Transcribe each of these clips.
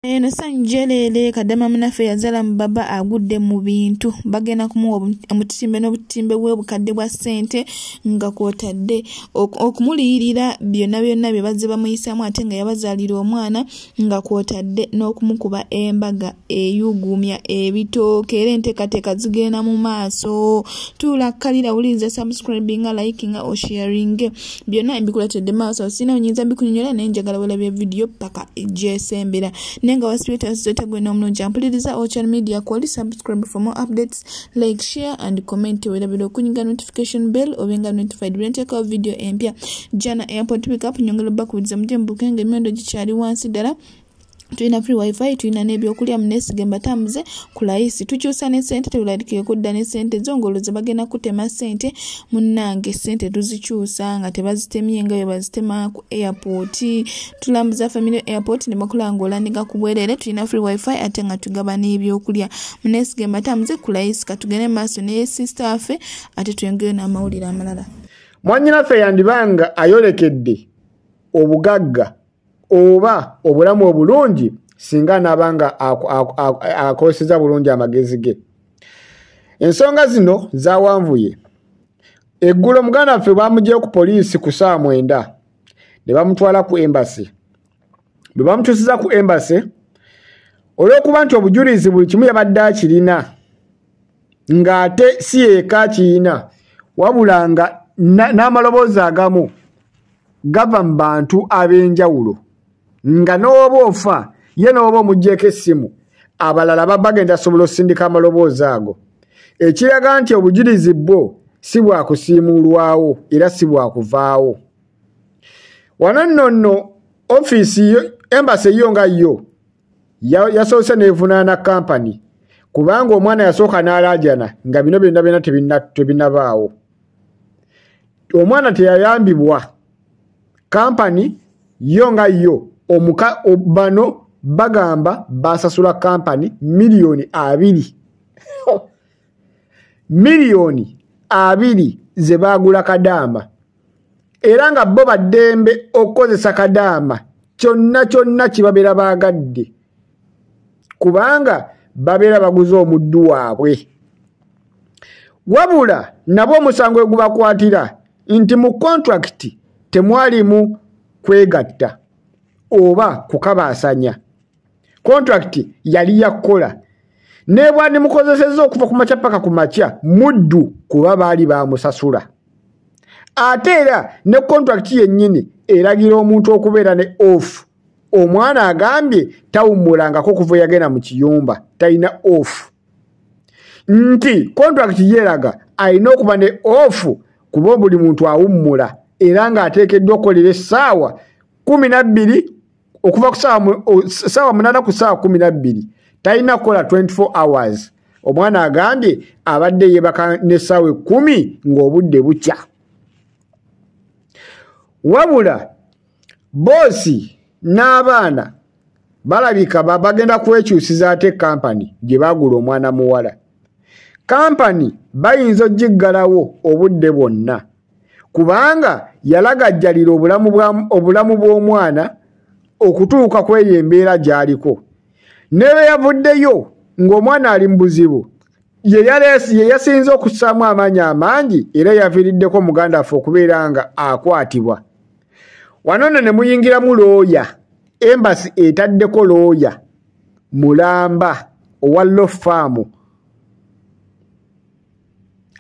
Eno sanjelele kadama munafe yazala mbaba agudde mu bintu bagenda kumuwa omutimbe n'obutimbe bw'obukadde bwa ssente nga kwotadde okumuliyirira byonna bye bazze bamuyisaamu ate nga yabazaalira omwana nga kwotadde n'okumukuba embaga eyugumya ebitooke era enteekateeka zigenda mu maaso. Tulakkalira wuliriza subscribinga likinga or sharing byonna mbikuletedde maaso sina onyinza mbikunyonyola naye njagala welabye video paka ejjesembera nenga waspiriters zotagwe n'omulungi ampuliriza social media kwali subscribe for more updates, like, share and comment welabira okunyiga notification bell obenga notified when take out video empya jana airport pick up nyongelo bakubiza mujembuke nga emyondo gikyali wansi ddala. Tuina free wifi tuina nebyokulya munesiga mbatambuze kulayisi tukyusa ne sente tuladikire kudda ne sente zongoloza bagenda kutema sente munnange sente tuzikyusa nga tebazitemye nga bwe bazitema ku airport. Tulambuza family airport ne bakulangola ndinga kubwerere tuina free wifi ate nga tugaba n'ebyokulya munesiga mbatambuze kulayisi katugene maso ne sister afe ate tuyongere n'amawulire amalala. Mwanyinaffe yandibanga ayolekedde obugagga oba obulamu obulungi singa nabanga akoseza bulungi amagezi ge. Ensonga zino zawanvuye. Eggulo muganda ffe bamugye ku poliisi ku saa 9 ne bamutwala ku embassy. Bwe bamutusiza ku embassy olw'okuba nti obujulizi buli kimu yabadde akirina ng'ate si eka akirina wabula nga n'amaloboozi agamu gava mu bantu ab'enjawulo nga n'oba ofa ye n'oba omuggyeko essimu abalala bagenda asobola osindika amaloboozi ago ekiraga nti obujulizi bwo si bwakusiimulwawo era si bwakuvaawo. Wano nno ofiisi embassy yo nga yo yasoose neevunaana kampani kubanga omwana yasooka n'alaajana nga bino byonna tebinabaawo. Omwana teyayambibwa kampani yo nga yo bano bagamba basasula kampani miliyoni 2 miliyoni 2 ze bagula kadaama era nga bo baddembe okukozesa kadaama kyonna kibabeera baagadde kubanga babeera baguza omuddu waabwe. Wabula nabo omusango egubakwatira nti mu contract temwalimu kwegatta oba kukabaasanya. Contract yali yakola nebwandi mukozesezza okuva ku makya paka ku makya muddu kuba baali bamusasula. Ate era ne contract yennyini eragira omuntu okubeera ne off. Omwana agambye tawummulangako kuva yagenda mu kiyumba talina off nti contract yeraga alina okuba ne off kuba buli muntu awummula era ng'ateekeddwa okukolera essaawa 12 okuva ku ssaawa 8 ku ssaawa 12 talina kukola 24 hours. Omwana agambye abadde yebaka n'essaawa 10 ng'obudde bukya. Wabula boosi n'abaana balabika bagenda kwekyusiza ate kampani gye baagula omwana muwala. Kampani bayinza ogiggalawo obudde bwonna kubanga yalagajjalira obulamu bw'omwana okutuuka kweyo embeera gy'aliko. Nebe yavuddeyo ng'omwana ali mu buzibu ye yasinze okussaamu amaanyi amangi era yaviiriddeko muganda waffe okubeera nga akwatibwa. Wano ne muyingiramu looya, embassy etaddeko looya mulamba owa Law Farm.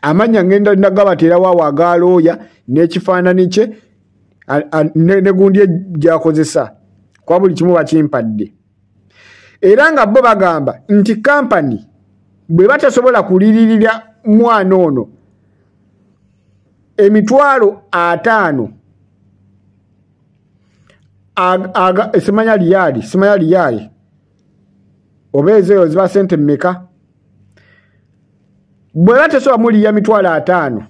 Amanya ngenda nagabatera wawa aga looya n'ekifaananyi kye ne gundi gyakozesa kwa buli kimu bakimpadde. Era nga bo bagamba nti kampani bwe batasobola kuliririra mwana ono emitwalo 5 simanya liyali obeezeyo ziba sente mmeka bwe batasobola muliya mitwalo 5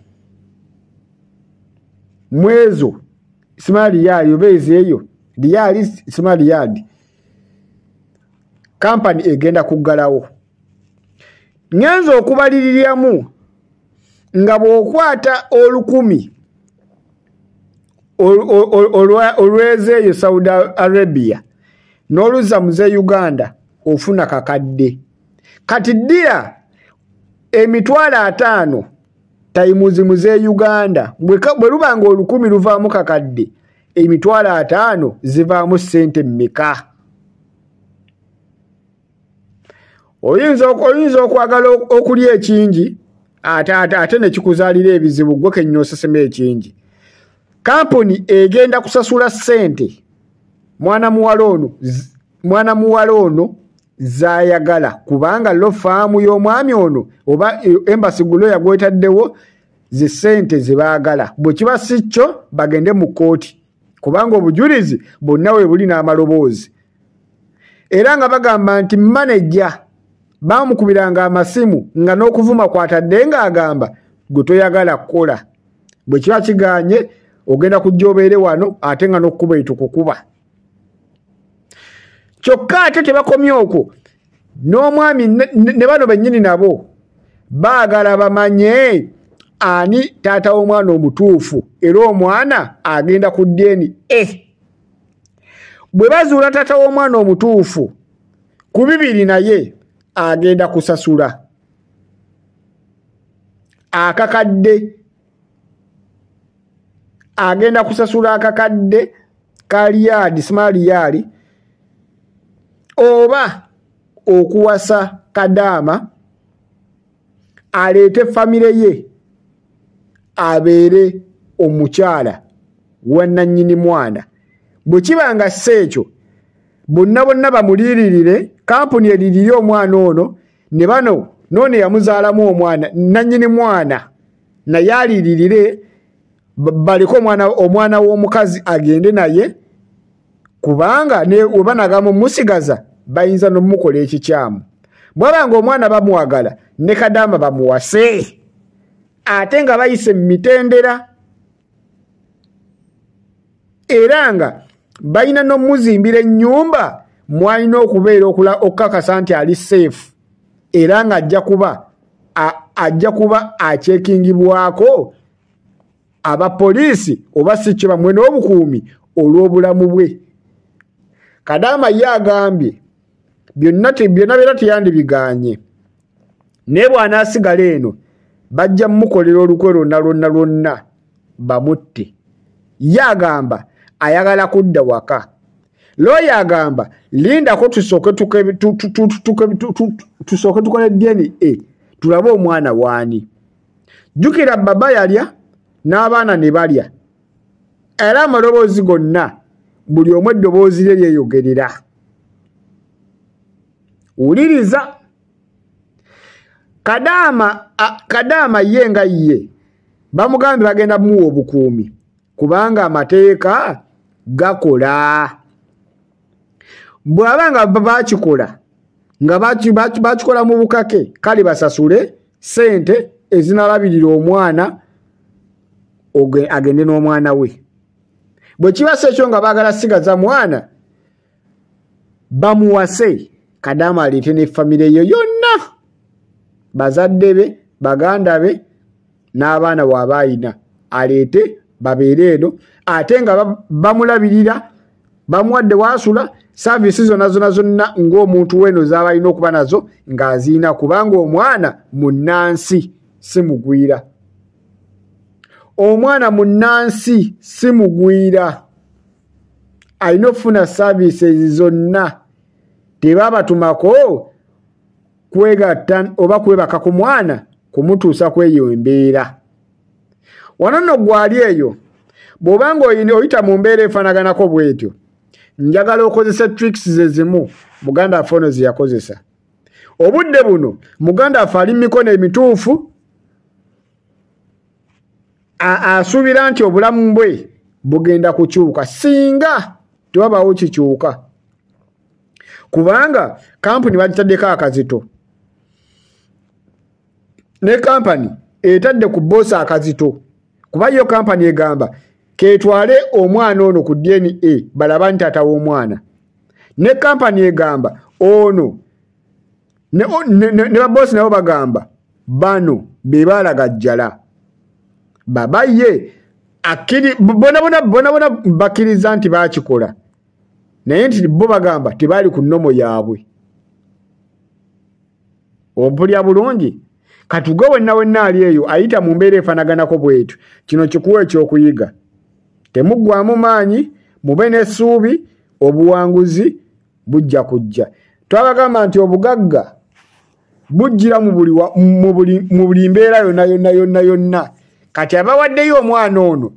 mwezo simanya liyali obeezeyo liyali simanya liyali kampani egenda kuggalawo. Ngenza okubaliriramu nga bw'okwata 10 olwezeeyo Saudi Arabia n'oluzza muze Uganda ofuna kakadde. Kati ddira emitwalo 5 tayimuzi muze Uganda bwe lubanga 1000 luvaamu kakadde emitwalo 5 zivaamu ssente mmeka? Oyinza okwagala okulya ekingi ate ne kikuzaalira ebizibu gwe kennya osesema ekingi. Kampuni egenda kusasula ssente mwana muwala ono zaayagala kubanga lo faamu y'omwami ono oba embassy guloya gwetaddewo zi ssente ze baagala. Bwe kiba si kyo bagende mu kkooti kubanga obujulizi bonna we buli n'amaloboozi. Era nga bagamba nti manager baamukubiranga amasimu nga n'okuvuma kwatadde ng'agamba gwe toyagala kukola. Bwe kiba kiganye ogenda kujja obeere wano ate nga n'okkuba etukukuba. Kyokka ate tebakomye okwo n'omwami ne bano bennyini nabo baagala bamanye ani taata w'omwana omutuufu era omwana agenda ku ddeeni. Bwe bazuula taata w'omwana omutuufu ku 2 naye agenda kusasula akakadde. Agenda kusasula akakadde ka liyadi simaliyali oba okuwasa Kadaama aleete famire ye abeere omukyala wa nannyini mwana. Bwe kibanga ssekyo bonna bamuliiririre kampuni eririre omwana ono ne bano noone yamuzaalamu omwana nannyini mwana naye aliiririre baliko omwana w'omukazi agende naye kubanga weba nagamba musigaza bayinza n'omukola ekikyamu. Bwabanga omwana bamuwagala ne Kadaama bamuwase ate nga bayise mu mitendera era nga balina n'omuzimbira ennyumba mwalina okubeera okukakasa nti ali safe era nga ajja kuba akyekingibwako abapoliisi oba si kyo bamwe n'obukuumi olw'obulamu bwe. Kadaama ye agambye byonna beera teyandibiganye naye bw'anaasigala eno bajja mmukolera olukwe lwonna bamutte. Ye agamba ayagala kudda waka. Looya agamba lindako tusooke tukole DNA tulabe omwana waani. Jjukira baba yalya n'abaana ne balya era amaloboozi gonna buli omu eddoboozi lye lyeyogerera. Wuliriza Kadaama ye nga ye bamugambye bagenda muwa obukuumi kubanga amateeka gakola. Bw'abanga bakikola nga bakikola mu bukake kale basasule ssente ezinalabirira omwana agende n'omwana we. Bwe kiba sekyo nga baagala sigaza mwana bamuwase Kadaama aleete ne famire ye yonna bazadde be baganda be n'abaana bw'aba ayina aleete babeere eno ate nga bamulabirira bamuwadde wasula saavisi zonna ng'omuntu weno z'aba alina okuba nazo ng'aziina kubanga omwana munnansi si mugwira. Omwana munnansi si mugwira alina okufuna saavisi zonna. Tebabatumako kwegatta oba kwebaka ku mwana kumutuusa kweyo embeera. Wano nno gwali eyo bw'obanga oyita mu mbeera efaanaganako bw'etyo njagala okozesa tricks ze zimu muganda waffe ono ze yakozesa. Obudde buno muganda waffe ali mu mikono emituufu asuubira nti obulamu bwe bugenda kukyuka singa tewabaawo kikyuka kubanga kampuni bagitaddeko akazito ne kampani etadde ku boosi akazito kuba yo kampani egamba ketwale omwana ono ku DNA balaba nti taata w'omwana ne kampani egamba ono ne baboosi nabo bagamba bano be baalagajjala babaye akiri bona bakkiriza nti baakikola naye nti bo bagamba tebaali ku nnomo yaabwe. Ompulya bulungi katuge wenna ali eyo ayita mu mbeera efaanaganako bwetu. Kino kikuwa ekyokuyiga. Temuggwamu maanyi, mube n'essuubi, obuwanguzi bujja kujja. Twabagamba nti obugagga bujjira mu buli mbeera yonna. Kati abawaddeyo omwana ono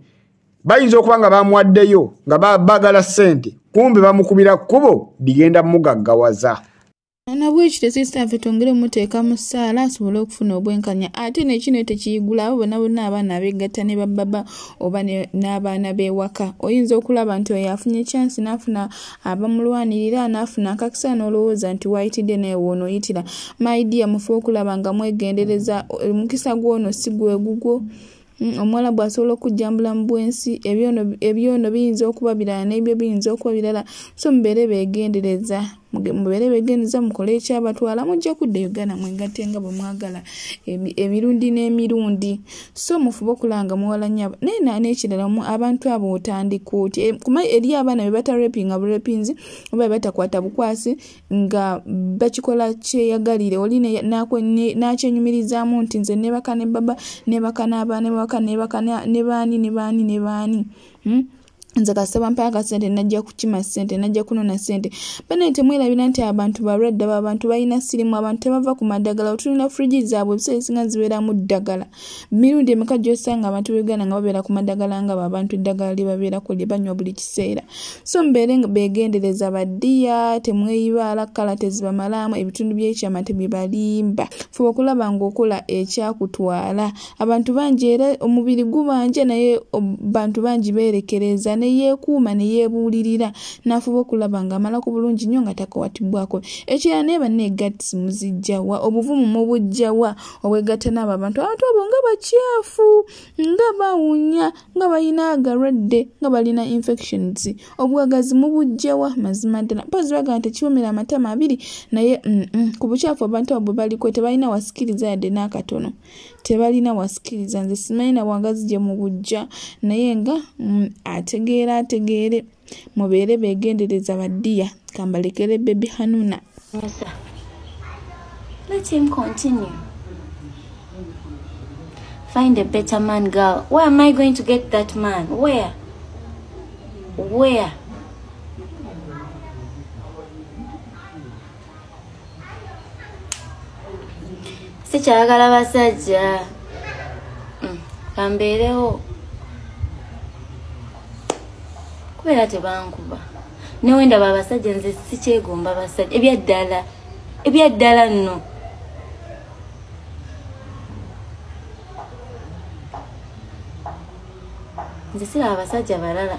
bayinza okuba nga bamuwaddeyo nga bagala ssente, kumbe bamukubira kkubo ligenda mugaggawaza. Nabwekityo sisitaffe twongere muteeka mu ssaala asobole okufuna obwenkanya. Ate nekino tekiyigula abo bonna abaana abeegatta ne bababa oba n'abaana b'ewaka. Oyinza okulaba nti oyo afunye chance n'afuna abamulwanirira n'afuna akakisa n'olowooza nti wayitidde naye woonoyitira. My dear, mufe okulaba nga mwegendereza. Omukisa gw'ono si gwe gugwo. Omuwala bw'asobola okujjambula mu bwensi, ebyono biyinza okuba birala n'ebyo biyinza okuba birala. So mubeere beegendereza. Mukole ekyabatwala mujja kudda Uganda mwegatte nga bwe mwagala emirundi n'emirundi. So mufube okulanga muwala nnyabo. Naye n'ekirala abantu abo otandika oti kumanyi eri abaana be batarepinga burepinzi oba batakwata bukwasi nga bakikola kyeyagalire oli n'akyenyumirizaamu nti nze nebaka ne baba nebaka n'abaana ne baani. Nze kasaba mpaka sente najja kukima sente najja kunona sente. Bane temwerabira nti abantu balwadde abantu balina sirimu abantu tebava ku madagala otulina fridge zaabwe biseesinga zibeera mu ddagala. Mirundi emeka gy'osanga abantu b'Uganda nga babeera ku madagala nga abantu eddagala libabeera ko lye banywa buli kiseera. So mbeere beegendereza baddiya temweyibaala kala tezibamalaamu ebitundu by'ekyama tebibalimba. Fuba okulaba ng'okola ekyakutwala. Abantu bangi era omubiri gubanja naye bantu bangi beerekereza yeekuuma ne yeebuulirira n'afuba okulaba ng'amala ku bulungi nnyo nga takwatibwako. Ekirala naye banneegattisi muzijjawa obuvumu mubujjawa obwegatta n'abo abantu abo nga bakyafu nga bawunya nga balina agalwadde nga balina infections obwagazi mubujjawa mazima ddala. Mpozi baga nti kiwumira amatama abiri naye ku bukyafu abantu abo baliko tebalina wasikiriza yadde n'akatono. Tebalina wasikiriza nze simanyi na bwagazi gye mu bujja naye nga ategeere mubeere beegendereza baddiya kambalekere Baby Hanuna. Let him continue. Find a better man, girl. Where am I going to get that man? Where? Sikyagala basajja kambeerewo kubeera tebankuba newe ndaba abasajja nze sikyegomba basajja ebyaddala nno. Nze siraba abasajja balala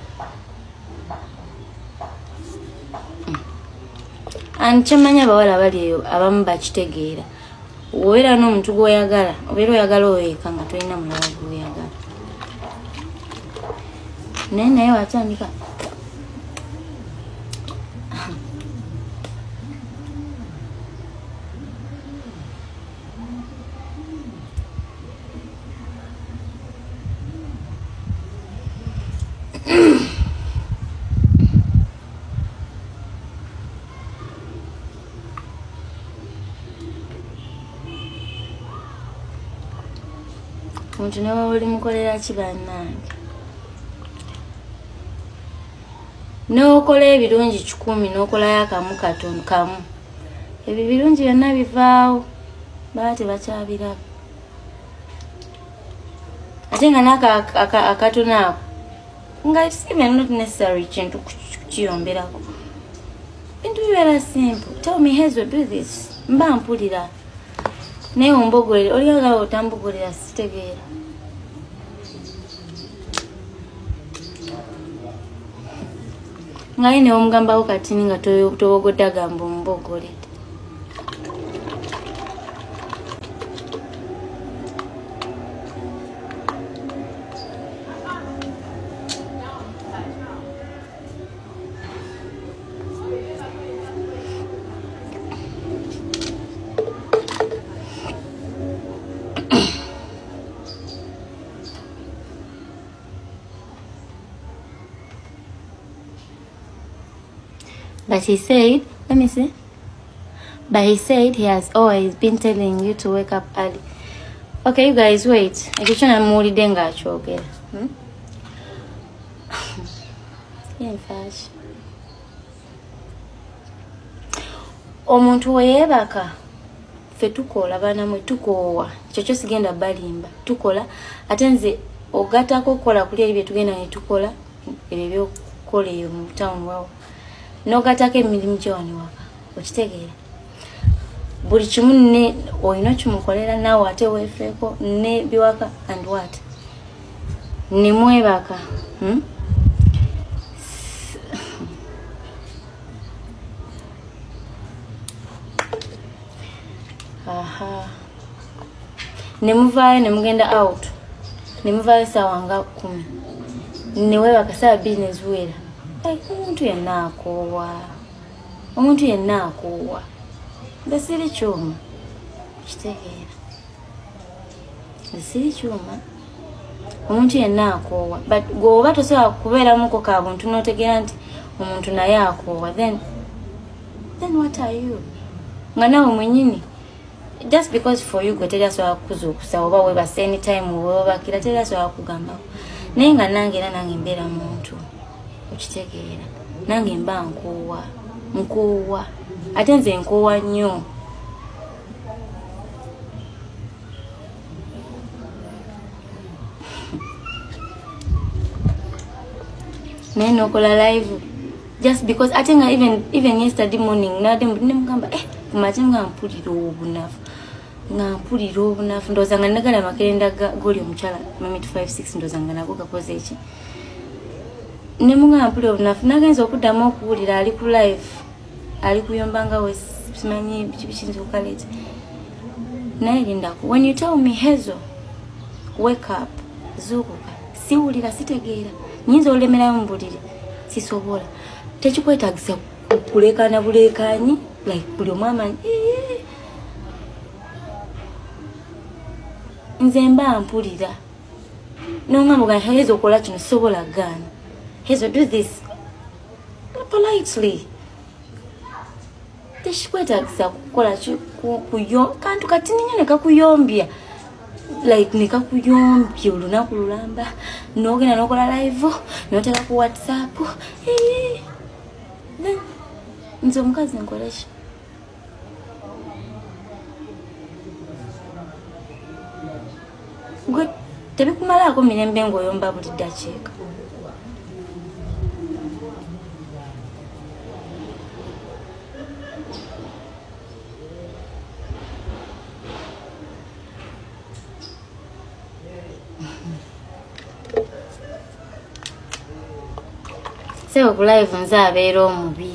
kyemmanya abawala bali eyo abamu bakitegeera. Obeera n'omuntu gw'oyagala obeera oyagala oweeka nga tolina mulala gw'oyagala naye watandika omuntu ne waba oli mukolera ki bannange n'okola ebirungi 10 n'okolayo akamu katono kamu ebyo birungi byonna bivaawo baba tebakyabiraba ate nga n'akatono ako nga it's even not necessary kintu kukiyomberako bintu bibeera simple. Tell me Hazel, do this mba mpulira naye ombogolere oliyagala otambogolera sitegeera. Ngaye ne omugambawo katini nga tobogodde agamba ombogolere. But he said, let me see. But he said he has always been telling you to wake up early. Okay, you guys, wait. I get you a more denga choke. In fact, omuntu oyebaka fe tukola bana mwe tukowa chocho sigenda balimba tukola atenze ogatako kola kuli ebyo tugenda ne tukola ebyo kola mu town wao no gatake emirimu gyoni waka okitegeera buli kimu ne oyina kimukolera nawe ate weefeeko ne biwaka and what ne mwebaka aha nemuvayo nemugenda out nemuvayo sawanga 10 newe bakasaba business wera omuntu yenna akoowa basiri kyuma kitegeera basiri kyuma omuntu yenna akoowa but goba tosobola kubeera muko ka buntu notegeera nti omuntu naye akoowa then what are you nga nawe mwenyini just because for you gotera so akuzukusa oba we base anytime oba kila tera so akugamba nenga nange era nange mbera muntu okitegeera nange mba nkuwa ate nze nkuwa nnyo neno kola live just because I think even yesterday morning nade mugamba kumatinga mpulira obunafu ndozanga nagala makerenda goli omuchala mami 256 ndozanga nako gakoze iki nemunga mpulira obunafu nagenza okuddamu okuwulira ali ku live ali kuyombanga we simanyi bikinzi kukalete naye lindaku when you tell me Hezo wake up zukuka siwulira sitegeera nyinza olemera mbulire sisobola tekikwetagisa kulekana bulekanyi like buli omwama nze mba mpulira nongamba Hezo kola kino sobola gana Hezo do this politely tekikwetagisa kukola kuyo kantu kati ninyone kakuyombya like nikakuyombya olunaku lulamba nogenda nokola live noteka ku WhatsApp then nzo mukazi nkolesha gwe tebikumalako mirembe ngoyomba buli dakiika sewe ku live nze abeera omubi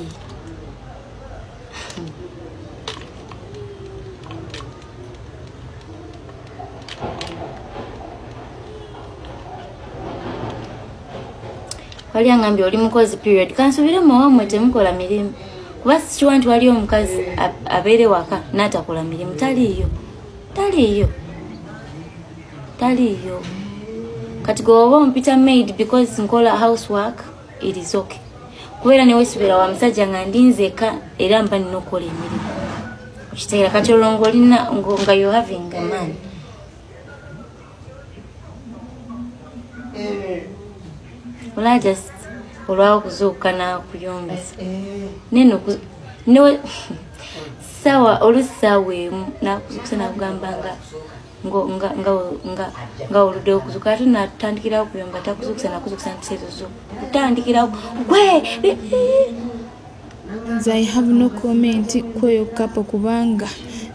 wali angambye oli mukozi period kansubire muwamwe temukola mirimu kuba sikiwa nti wali omukazi abeere waka n'atakola mirimu taliyo kati goba ompita maid because nkola housework it is okay kubeera newesubira wa musajja nga ndinzeka era mba ninokola emirimu okitegeera kati olwo ng'olina nga you having a man ola just olwawo kuzuuka nakuyomesa neno newe sawa olusawa emu nakuzukusa nakugamba nga oludde okuzuka ate natandikirawo kuyomba takuzukusa nakuzukusa ntiseezo kutandikirawo nze I have no comment kweyo kapo kubanga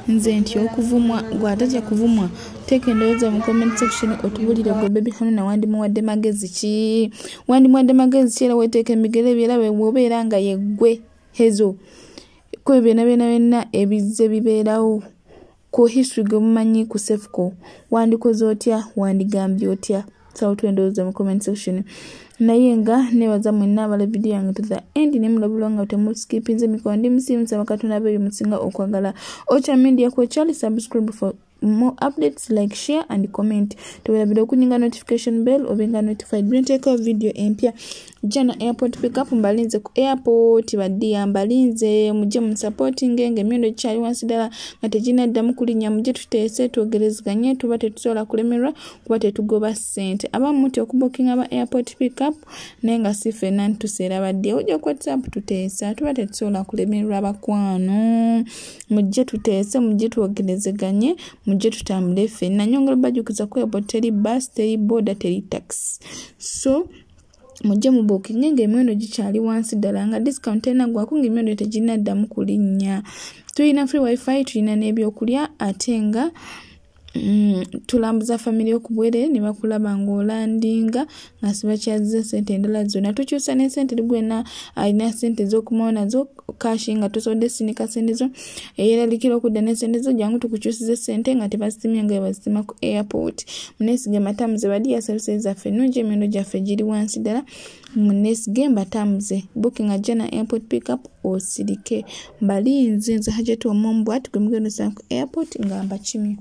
nze nti okuvumwa gwatajja kuvumwa teke ndowooza mu comment section otubulire gwe baby hano na wandimuwadde magezi ki era weteeka emigere byera wewobeera nga yeggwe Hezo kwe byonna ebizze bibeerawo ku history gwe mumanyi ku Sefco wandikoze otya wandigambye otya sawa twendowooza mu comment section naye nga nebaza mwenna abala video yange to the end nemulabulanga temuskipinze mikono ndi musimu saba Katonda abeyo musinga okwagala Ocha Media ko chali subscribe for more updates, like, share and comment. Tubulabira okuninga notification bell obenga notified bwenteka video empya jana airport pick up mbalinze ku airport badia mbalinze muje mu supporting ng'emyondo kyali wansi dala nga teginaddamu kulinya muje tuteese twogerezganye tuba tetusobola kulemerwa kuba tetugoba ssente abamu muti okubookinga aba airport pick up naye nga si ffenna ntuseera badde ojja ku WhatsApp tuteesa tuba tetusobola kulemerwa abakwano muje tuteese muje twogerezganye muje tutambule ffenna nyongera bajukiza ku airport teri bus teri boda teri taxi so muje mu booking ng'emyondo gikyali wansi ddala nga discount ena gwakunga emyondo teginaddamu kulinnya tulina free wifi tulina n'ebyokulya ate nga tulambuza family okubwere ne bakulaba ng'olandinga nga sibakyaziza sente endala zonna tukyusa ne sente ligwena alina sente z'okumaona zo kashi nga tosobodde sinika sente zo eyeralikira okudda ne sente zo jangu tukukyusize sente nga tebasitimya nga basima ku airport munesige matamuze badiya services zaffe ennungi emyondo gyaffe giri wansi ddala munesige mbatamuze booking ajana airport pick up osirike mbalinze nze Hajjatu Omombwa tugwe mugendo sa ku airport nga mbakimye